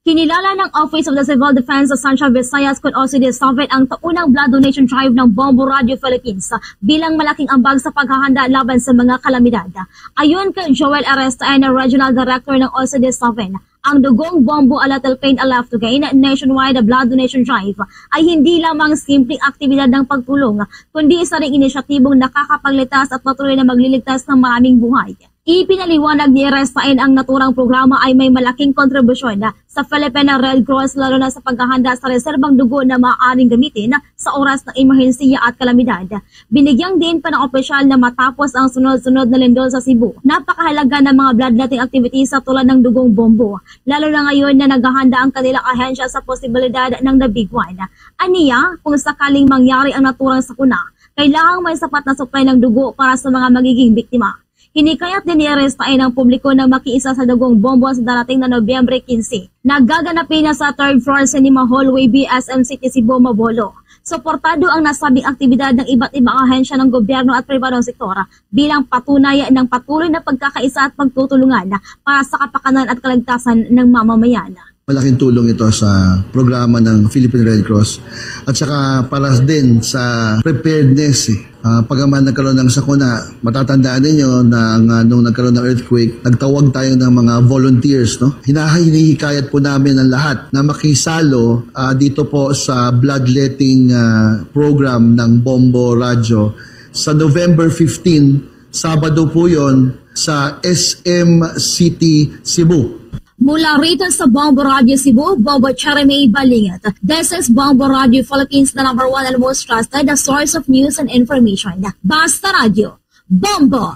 Kinilala ng Office of the Civil Defense sa Central Visayas kung OCD-7 ang taunang blood donation drive ng Bombo Radio Philippines bilang malaking ambag sa paghahanda laban sa mga kalamidad. Ayon kay Joel Arestaen, Regional Director ng OCD-7, ang Dugong Bombo A Little Pain A Love to Gain nationwide blood donation drive ay hindi lamang simpleng aktibidad ng pagtulong, kundi isa ring inisyatibong nakakapagligtas at patuloy na magliligtas ng maraming buhay. Ipinaliwanag ni Arestaen ang naturang programa ay may malaking kontribusyon sa Philippine Red Cross lalo na sa paghahanda sa reserbang dugo na maaaring gamitin sa oras ng emerhensiya at kalamidad. Binigyang din pa ng opisyal na matapos ang sunod-sunod na lindol sa Cebu, napakahalaga ng mga bloodletting activities sa tulad ng Dugong Bombo, lalo na ngayon na naghahanda ang kanilang ahensya sa posibilidad ng nabigwan. Aniya, kung sakaling mangyari ang naturang sakuna, kailangang may sapat na supply ng dugo para sa mga magiging biktima. Hinikayat din ni Arestaen ang publiko na makiisa sa Dugong Bombo sa darating na Nobyembre 15. Nagaganapin na sa 3rd floor Cinema Hallway BSM City Cebu, Mabolo. Suportado ang nasabing aktibidad ng iba't ibang ahensya ng gobyerno at pribadong sektor bilang patunay ng patuloy na pagkakaisa at pagtutulungan para sa kapakanan at kaligtasan ng mamamayan. Malaking tulong ito sa programa ng Philippine Red Cross at saka para din sa preparedness. Pagaman nagkaroon ng sakuna, matatandaan ninyo na nung nagkaroon ng earthquake, nagtawag tayo ng mga volunteers. No? Hinihikayat po namin ang lahat na makisalo dito po sa bloodletting program ng Bombo Radio sa November 15, Sabado po yon sa SM City, Cebu. Mula rito sa Bombo Radio Cebu, Bobo Cheremy Balingat. This is Bombo Radio Philippines, the #1 and most trusted source of news and information. Basta Radio, Bombo!